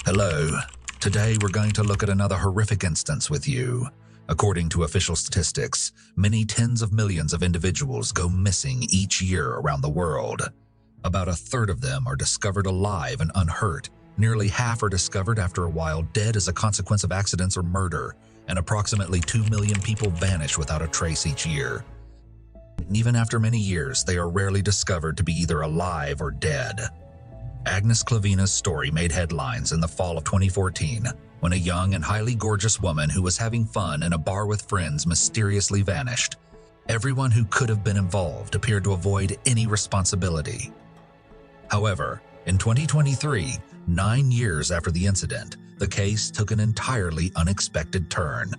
Hello. Today we're going to look at another horrific instance with you. According to official statistics, many tens of millions of individuals go missing each year around the world. About a third of them are discovered alive and unhurt. Nearly half are discovered after a while dead as a consequence of accidents or murder, and approximately 2 million people vanish without a trace each year. Even after many years, they are rarely discovered to be either alive or dead. Agnes Klavina's story made headlines in the fall of 2014 when a young and highly gorgeous woman who was having fun in a bar with friends mysteriously vanished. Everyone who could have been involved appeared to avoid any responsibility. However, in 2023, 9 years after the incident, the case took an entirely unexpected turn.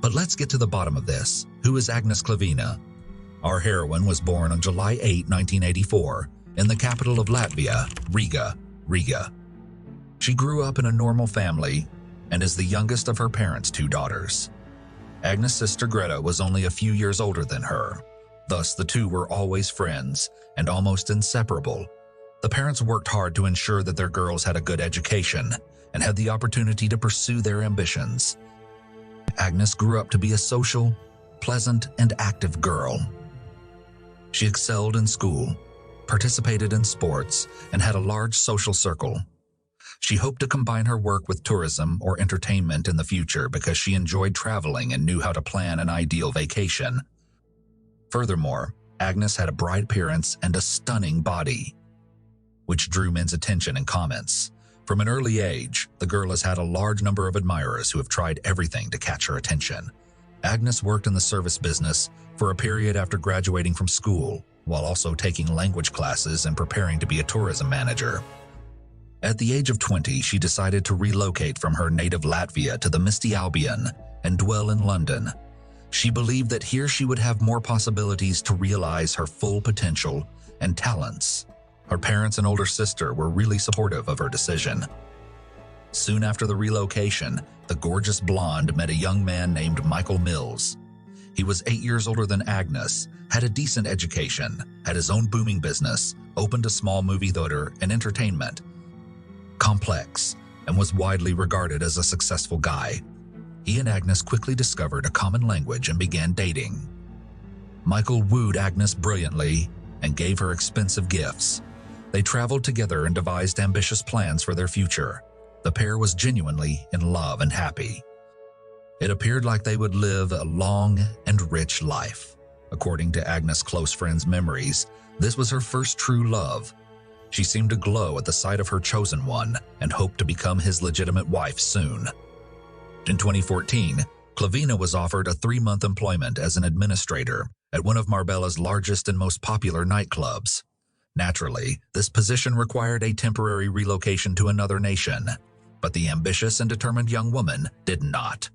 But let's get to the bottom of this. Who is Agnes Klavina? Our heroine was born on July 8, 1984, in the capital of Latvia, Riga. She grew up in a normal family and is the youngest of her parents' 2 daughters. Agnes' sister Greta was only a few years older than her. Thus, the two were always friends and almost inseparable. The parents worked hard to ensure that their girls had a good education and had the opportunity to pursue their ambitions. Agnes grew up to be a social, pleasant, and active girl. She excelled in school, participated in sports, and had a large social circle. She hoped to combine her work with tourism or entertainment in the future because she enjoyed traveling and knew how to plan an ideal vacation. Furthermore, Agnes had a bright appearance and a stunning body, which drew men's attention and comments. From an early age, the girl has had a large number of admirers who have tried everything to catch her attention. Agnes worked in the service business for a period after graduating from school, while also taking language classes and preparing to be a tourism manager. At the age of 20, she decided to relocate from her native Latvia to the misty Albion and dwell in London. She believed that here she would have more possibilities to realize her full potential and talents. Her parents and older sister were really supportive of her decision. Soon after the relocation, the gorgeous blonde met a young man named Michael Mills. He was 8 years older than Agnes, had a decent education, had his own booming business, opened a small movie theater and entertainment complex, and was widely regarded as a successful guy. He and Agnes quickly discovered a common language and began dating. Michael wooed Agnes brilliantly and gave her expensive gifts. They traveled together and devised ambitious plans for their future. The pair was genuinely in love and happy. It appeared like they would live a long and rich life. According to Agnes' close friends' memories, this was her first true love. She seemed to glow at the sight of her chosen one and hoped to become his legitimate wife soon. In 2014, Klavina was offered a 3-month employment as an administrator at one of Marbella's largest and most popular nightclubs. Naturally, this position required a temporary relocation to another nation, but the ambitious and determined young woman did not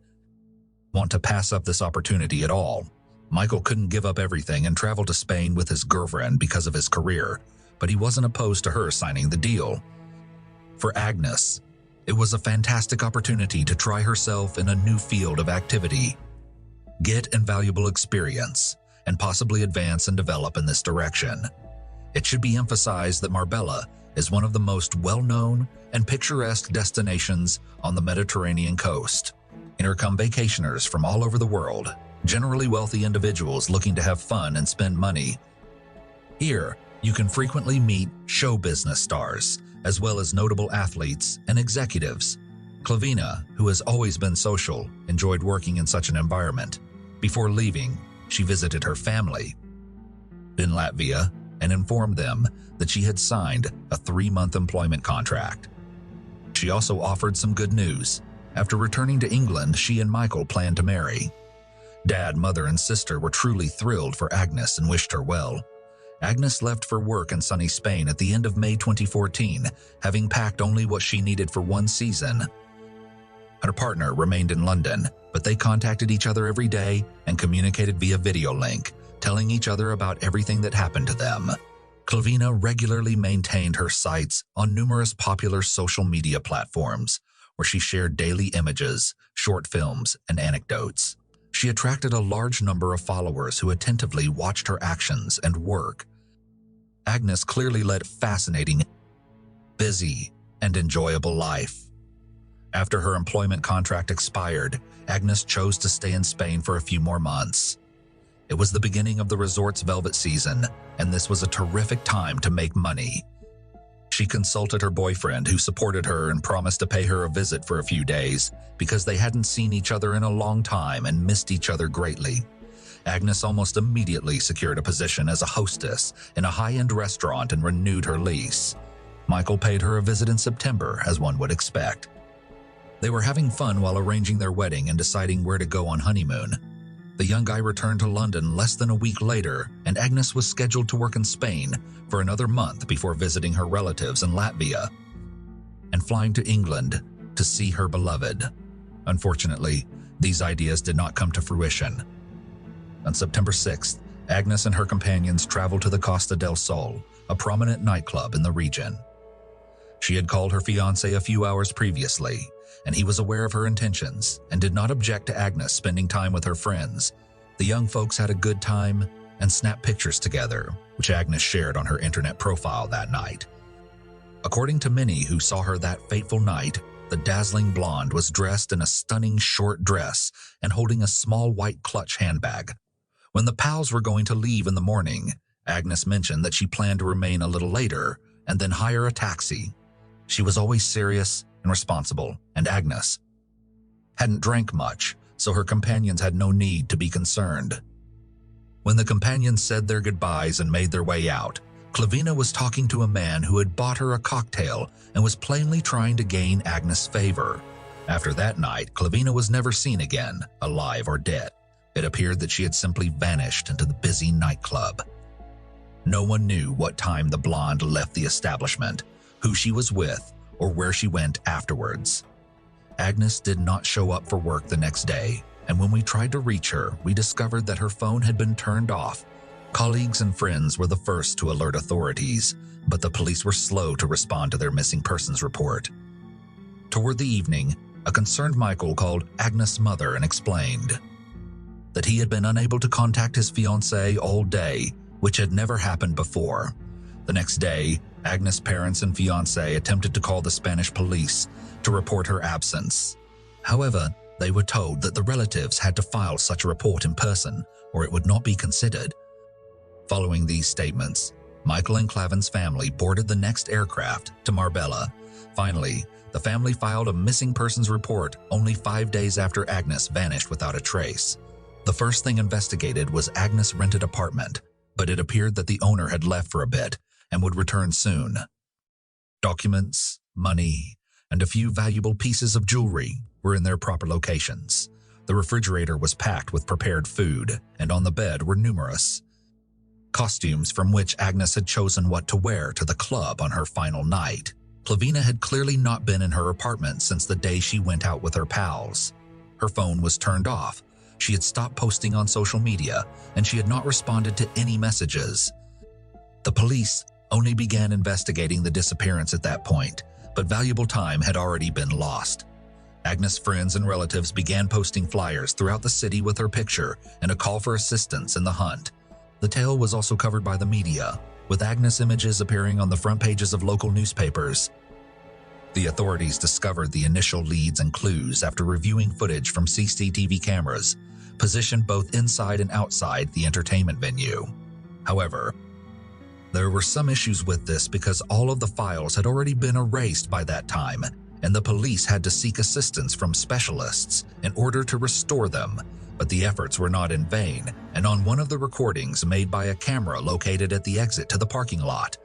want to pass up this opportunity at all. Michael couldn't give up everything and travel to Spain with his girlfriend because of his career, but he wasn't opposed to her signing the deal. For Agnes, it was a fantastic opportunity to try herself in a new field of activity, get invaluable experience, and possibly advance and develop in this direction. It should be emphasized that Marbella is one of the most well-known and picturesque destinations on the Mediterranean coast. Here come vacationers from all over the world, generally wealthy individuals looking to have fun and spend money. Here, you can frequently meet show business stars, as well as notable athletes and executives. Klavina, who has always been social, enjoyed working in such an environment. Before leaving, she visited her family in Latvia and informed them that she had signed a 3-month employment contract. She also offered some good news. After returning to England, she and Michael planned to marry. Dad, mother, and sister were truly thrilled for Agnes and wished her well. Agnes left for work in sunny Spain at the end of May 2014, having packed only what she needed for 1 season. Her partner remained in London, but they contacted each other every day and communicated via video link, telling each other about everything that happened to them. Klavina regularly maintained her sites on numerous popular social media platforms, where she shared daily images, short films, and anecdotes. She attracted a large number of followers who attentively watched her actions and work. Agnes clearly led a fascinating, busy, and enjoyable life. After her employment contract expired, Agnes chose to stay in Spain for a few more months. It was the beginning of the resort's velvet season, and this was a terrific time to make money. She consulted her boyfriend, who supported her and promised to pay her a visit for a few days because they hadn't seen each other in a long time and missed each other greatly. Agnes almost immediately secured a position as a hostess in a high-end restaurant and renewed her lease. Michael paid her a visit in September, as one would expect. They were having fun while arranging their wedding and deciding where to go on honeymoon. The young guy returned to London less than a week later, and Agnes was scheduled to work in Spain for another month before visiting her relatives in Latvia and flying to England to see her beloved. Unfortunately, these ideas did not come to fruition. On September 6th, Agnes and her companions traveled to the Costa del Sol, a prominent nightclub in the region. She had called her fiancé a few hours previously, and he was aware of her intentions and did not object to Agnes spending time with her friends. The young folks had a good time and snapped pictures together, which Agnes shared on her internet profile that night. According to many who saw her that fateful night, the dazzling blonde was dressed in a stunning short dress and holding a small white clutch handbag. When the pals were going to leave in the morning, Agnes mentioned that she planned to remain a little later and then hire a taxi. She was always serious and responsible, and Agnes hadn't drank much, so her companions had no need to be concerned. When the companions said their goodbyes and made their way out, Klavina was talking to a man who had bought her a cocktail and was plainly trying to gain Agnes' favor. After that night, Klavina was never seen again, alive or dead. It appeared that she had simply vanished into the busy nightclub. No one knew what time the blonde left the establishment, who she was with, or where she went afterwards. Agnes did not show up for work the next day, and when we tried to reach her, we discovered that her phone had been turned off. Colleagues and friends were the first to alert authorities, but the police were slow to respond to their missing persons report. Toward the evening, a concerned Michael called Agnes' mother and explained that he had been unable to contact his fiancée all day, which had never happened before. The next day, Agnes' parents and fiancé attempted to call the Spanish police to report her absence. However, they were told that the relatives had to file such a report in person, or it would not be considered. Following these statements, Michael and Klavin's family boarded the next aircraft to Marbella. Finally, the family filed a missing persons report only 5 days after Agnes vanished without a trace. The first thing investigated was Agnes' rented apartment, but it appeared that the owner had left for a bit and would return soon. Documents, money, and a few valuable pieces of jewelry were in their proper locations. The refrigerator was packed with prepared food, and on the bed were numerous costumes from which Agnes had chosen what to wear to the club on her final night. Klavina had clearly not been in her apartment since the day she went out with her pals. Her phone was turned off. She had stopped posting on social media, and she had not responded to any messages. The police only began investigating the disappearance at that point, but valuable time had already been lost. Agnes' friends and relatives began posting flyers throughout the city with her picture and a call for assistance in the hunt. The tale was also covered by the media, with Agnes' images appearing on the front pages of local newspapers. The authorities discovered the initial leads and clues after reviewing footage from CCTV cameras, positioned both inside and outside the entertainment venue. However, there were some issues with this because all of the files had already been erased by that time, and the police had to seek assistance from specialists in order to restore them. But the efforts were not in vain, and on one of the recordings made by a camera located at the exit to the parking lot,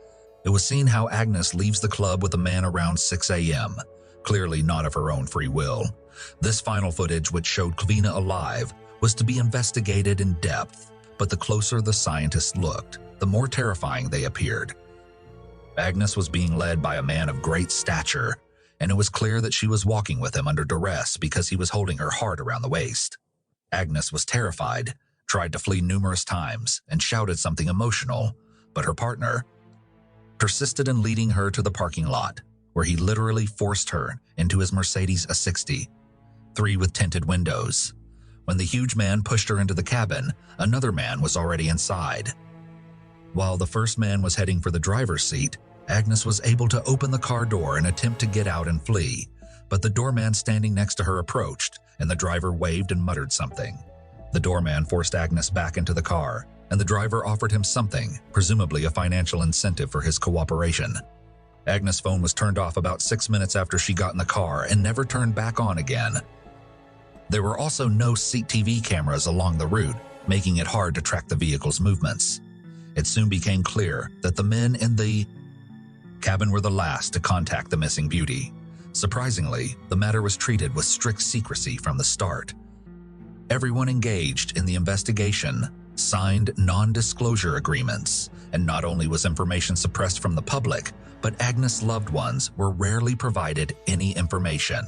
it was seen how Agnes leaves the club with a man around 6 a.m., clearly not of her own free will. This final footage, which showed Klavina alive, was to be investigated in depth, but the closer the scientists looked, the more terrifying they appeared. Agnes was being led by a man of great stature, and it was clear that she was walking with him under duress because he was holding her hard around the waist. Agnes was terrified, tried to flee numerous times, and shouted something emotional, but her partner persisted in leading her to the parking lot, where he literally forced her into his Mercedes A60, 3 with tinted windows. When the huge man pushed her into the cabin, another man was already inside. While the first man was heading for the driver's seat, Agnes was able to open the car door and attempt to get out and flee, but the doorman standing next to her approached, and the driver waved and muttered something. The doorman forced Agnes back into the car, and the driver offered him something, presumably a financial incentive for his cooperation. Agnes' phone was turned off about 6 minutes after she got in the car and never turned back on again. There were also no CCTV cameras along the route, making it hard to track the vehicle's movements. It soon became clear that the men in the cabin were the last to contact the missing beauty. Surprisingly, the matter was treated with strict secrecy from the start. Everyone engaged in the investigation signed non-disclosure agreements, and not only was information suppressed from the public, but Agnes' loved ones were rarely provided any information.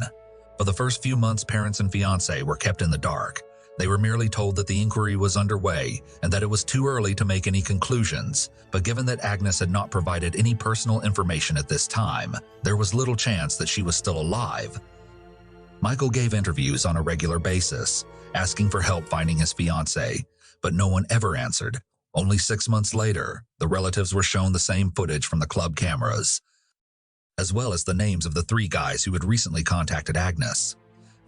For the first few months, parents and fiancé were kept in the dark. They were merely told that the inquiry was underway and that it was too early to make any conclusions, but given that Agnes had not provided any personal information at this time, there was little chance that she was still alive. Michael gave interviews on a regular basis, asking for help finding his fiancée, but no one ever answered. Only 6 months later, the relatives were shown the same footage from the club cameras, as well as the names of the 3 guys who had recently contacted Agnes.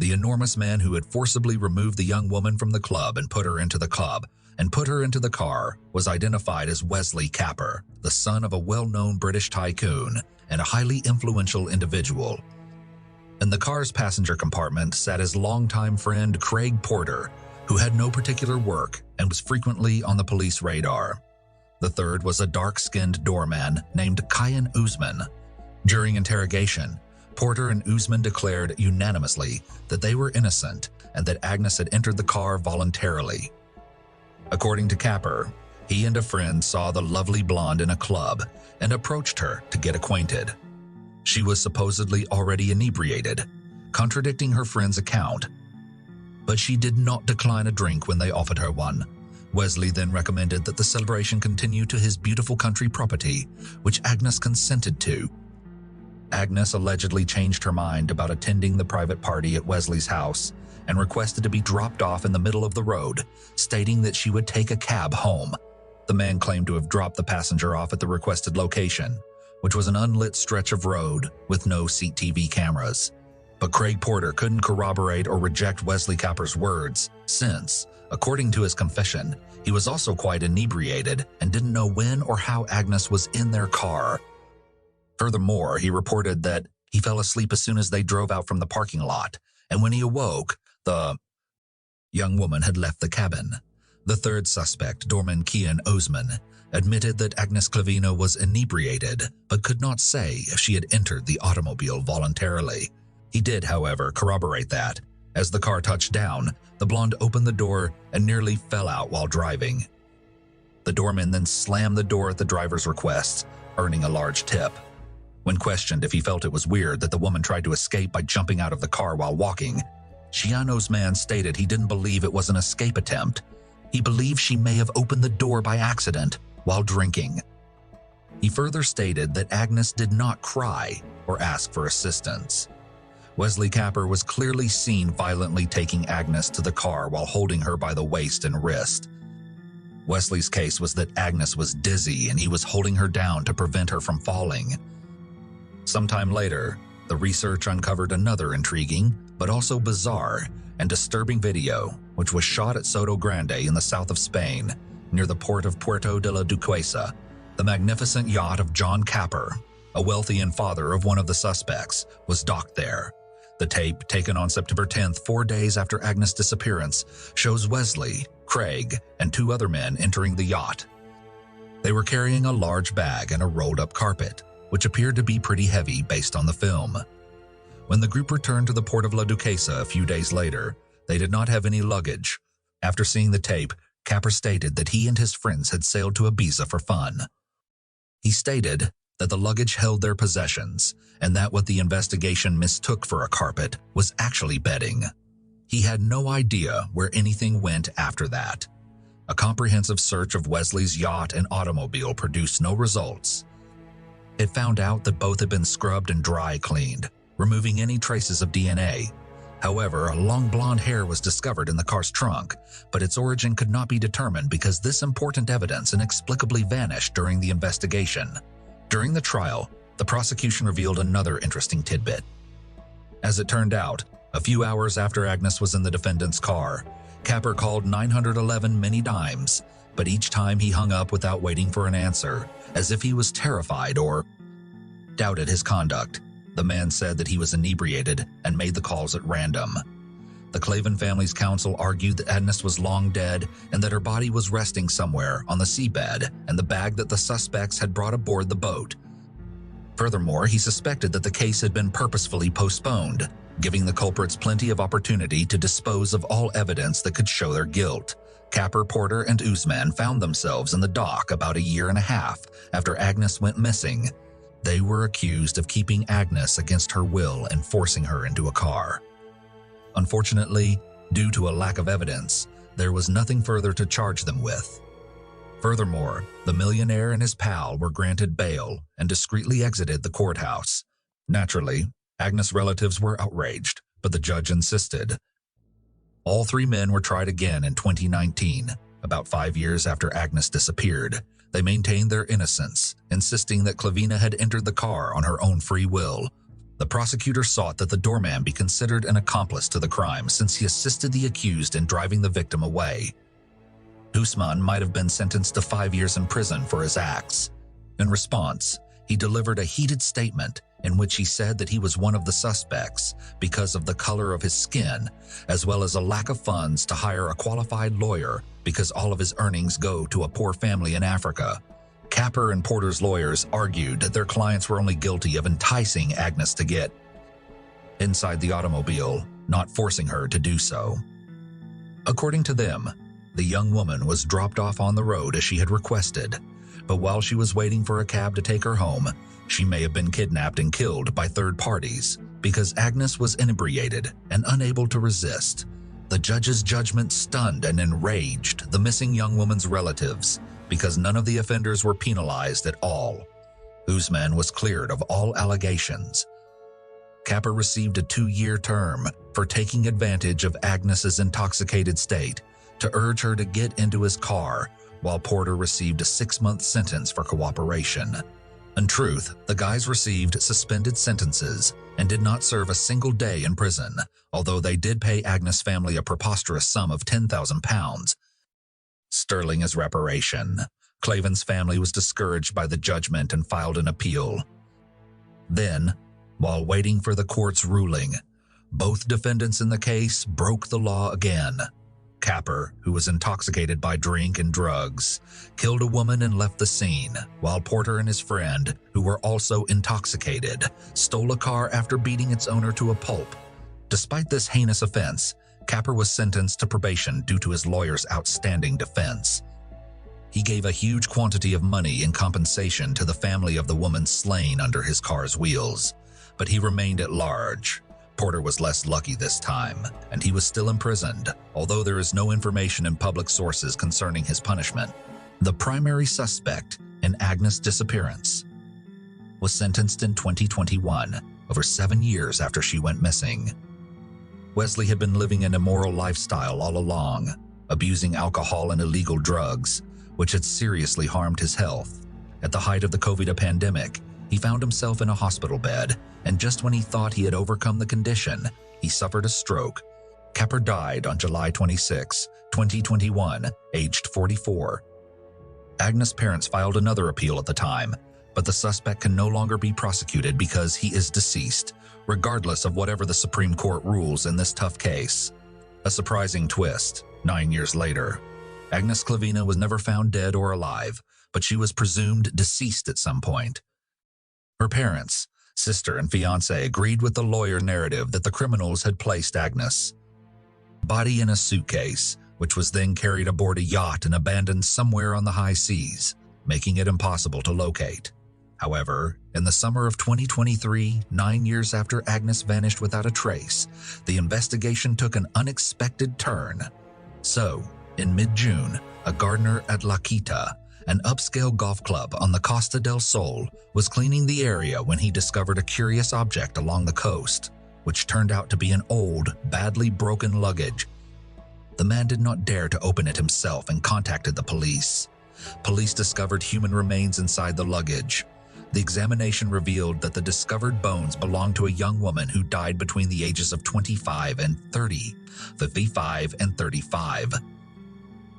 The enormous man who had forcibly removed the young woman from the club and put her into the car was identified as Wesley Capper, the son of a well-known British tycoon and a highly influential individual. In the car's passenger compartment sat his longtime friend Craig Porter, who had no particular work and was frequently on the police radar. The third was a dark-skinned doorman named Kyan Usman. During interrogation, Porter and Usman declared unanimously that they were innocent and that Agnes had entered the car voluntarily. According to Capper, he and a friend saw the lovely blonde in a club and approached her to get acquainted. She was supposedly already inebriated, contradicting her friend's account, but she did not decline a drink when they offered her one. Wesley then recommended that the celebration continue to his beautiful country property, which Agnes consented to. Agnes allegedly changed her mind about attending the private party at Wesley's house and requested to be dropped off in the middle of the road, stating that she would take a cab home. The man claimed to have dropped the passenger off at the requested location, which was an unlit stretch of road with no CCTV cameras. But Craig Porter couldn't corroborate or reject Wesley Capper's words, since, according to his confession, he was also quite inebriated and didn't know when or how Agnes was in their car. Furthermore, he reported that he fell asleep as soon as they drove out from the parking lot, and when he awoke, the young woman had left the cabin. The third suspect, doorman Kyan Usman, admitted that Agnes Klavina was inebriated, but could not say if she had entered the automobile voluntarily. He did, however, corroborate that. As the car touched down, the blonde opened the door and nearly fell out while driving. The doorman then slammed the door at the driver's request, earning a large tip. When questioned if he felt it was weird that the woman tried to escape by jumping out of the car while walking, Kyan Usman stated he didn't believe it was an escape attempt. He believed she may have opened the door by accident while drinking. He further stated that Agnes did not cry or ask for assistance. Wesley Capper was clearly seen violently taking Agnes to the car while holding her by the waist and wrist. Wesley's case was that Agnes was dizzy and he was holding her down to prevent her from falling. Sometime later, the research uncovered another intriguing, but also bizarre and disturbing video, which was shot at Soto Grande in the south of Spain, near the port of Puerto de la Duquesa. The magnificent yacht of John Capper, a wealthy and father of one of the suspects, was docked there. The tape, taken on September 10th, 4 days after Agnes' disappearance, shows Wesley, Craig, and 2 other men entering the yacht. They were carrying a large bag and a rolled-up carpet, which appeared to be pretty heavy based on the film. When the group returned to the port of La Duquesa a few days later, they did not have any luggage. After seeing the tape, Capper stated that he and his friends had sailed to Ibiza for fun. He stated that the luggage held their possessions, and that what the investigation mistook for a carpet was actually bedding. He had no idea where anything went after that. A comprehensive search of Wesley's yacht and automobile produced no results. It found out that both had been scrubbed and dry cleaned, removing any traces of DNA. However, a long blonde hair was discovered in the car's trunk, but its origin could not be determined because this important evidence inexplicably vanished during the investigation. During the trial, the prosecution revealed another interesting tidbit. As it turned out, a few hours after Agnes was in the defendant's car, Capper called 911 many times, but each time he hung up without waiting for an answer, as if he was terrified or doubted his conduct. The man said that he was inebriated and made the calls at random. The Klavin family's counsel argued that Agnes was long dead and that her body was resting somewhere on the seabed and the bag that the suspects had brought aboard the boat. Furthermore, he suspected that the case had been purposefully postponed, giving the culprits plenty of opportunity to dispose of all evidence that could show their guilt. Capper, Porter, and Usman found themselves in the dock about a year and a half after Agnes went missing. They were accused of keeping Agnes against her will and forcing her into a car. Unfortunately, due to a lack of evidence, there was nothing further to charge them with. Furthermore, the millionaire and his pal were granted bail and discreetly exited the courthouse. Naturally, Agnes' relatives were outraged, but the judge insisted. All three men were tried again in 2019, about 5 years after Agnes disappeared. They maintained their innocence, insisting that Klavina had entered the car on her own free will. The prosecutor sought that the doorman be considered an accomplice to the crime since he assisted the accused in driving the victim away. Usman might have been sentenced to 5 years in prison for his acts. In response, he delivered a heated statement in which he said that he was one of the suspects because of the color of his skin, as well as a lack of funds to hire a qualified lawyer because all of his earnings go to a poor family in Africa. Capper and Porter's lawyers argued that their clients were only guilty of enticing Agnes to get inside the automobile, not forcing her to do so. According to them, the young woman was dropped off on the road as she had requested, but while she was waiting for a cab to take her home, she may have been kidnapped and killed by third parties because Agnes was inebriated and unable to resist. The judge's judgment stunned and enraged the missing young woman's relatives because none of the offenders were penalized at all. Usman was cleared of all allegations. Capper received a 2-year term for taking advantage of Agnes's intoxicated state to urge her to get into his car, while Porter received a 6-month sentence for cooperation. In truth, the guys received suspended sentences and did not serve a single day in prison, although they did pay Agnes' family a preposterous sum of £10,000 sterling as reparation. Klavin's family was discouraged by the judgment and filed an appeal. Then, while waiting for the court's ruling, both defendants in the case broke the law again. Capper, who was intoxicated by drink and drugs, killed a woman and left the scene, while Porter and his friend, who were also intoxicated, stole a car after beating its owner to a pulp. Despite this heinous offense, Capper was sentenced to probation due to his lawyer's outstanding defense. He gave a huge quantity of money in compensation to the family of the woman slain under his car's wheels, but he remained at large. Porter was less lucky this time, and he was still imprisoned, although there is no information in public sources concerning his punishment. The primary suspect in Agnes' disappearance was sentenced in 2021, over 7 years after she went missing. Wesley had been living an immoral lifestyle all along, abusing alcohol and illegal drugs, which had seriously harmed his health. At the height of the COVID pandemic, he found himself in a hospital bed, and just when he thought he had overcome the condition, he suffered a stroke. Capper died on July 26, 2021, aged 44. Agnes' parents filed another appeal at the time, but the suspect can no longer be prosecuted because he is deceased, regardless of whatever the Supreme Court rules in this tough case. A surprising twist, 9 years later. Agnes Klavina was never found dead or alive, but she was presumed deceased at some point. Her parents, sister, and fiancé agreed with the lawyer narrative that the criminals had placed Agnes' body in a suitcase, which was then carried aboard a yacht and abandoned somewhere on the high seas, making it impossible to locate. However, in the summer of 2023, 9 years after Agnes vanished without a trace, the investigation took an unexpected turn. So, in mid-June, a gardener at La Quita, an upscale golf club on the Costa del Sol, was cleaning the area when he discovered a curious object along the coast, which turned out to be an old, badly broken luggage. The man did not dare to open it himself and contacted the police. Police discovered human remains inside the luggage. The examination revealed that the discovered bones belonged to a young woman who died between the ages of 25 and 30, 55 and 35.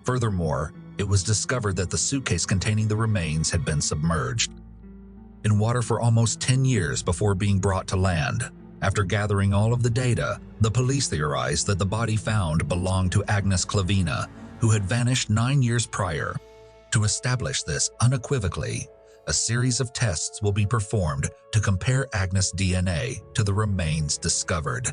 Furthermore, it was discovered that the suitcase containing the remains had been submerged in water for almost 10 years before being brought to land. After gathering all of the data, the police theorized that the body found belonged to Agnes Klavina, who had vanished 9 years prior. To establish this unequivocally, a series of tests will be performed to compare Agnes' DNA to the remains discovered.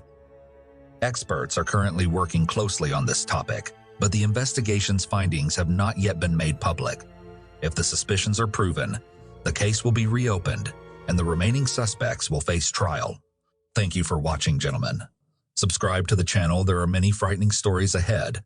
Experts are currently working closely on this topic, but the investigation's findings have not yet been made public. If the suspicions are proven, the case will be reopened and the remaining suspects will face trial. Thank you for watching, gentlemen. Subscribe to the channel, there are many frightening stories ahead.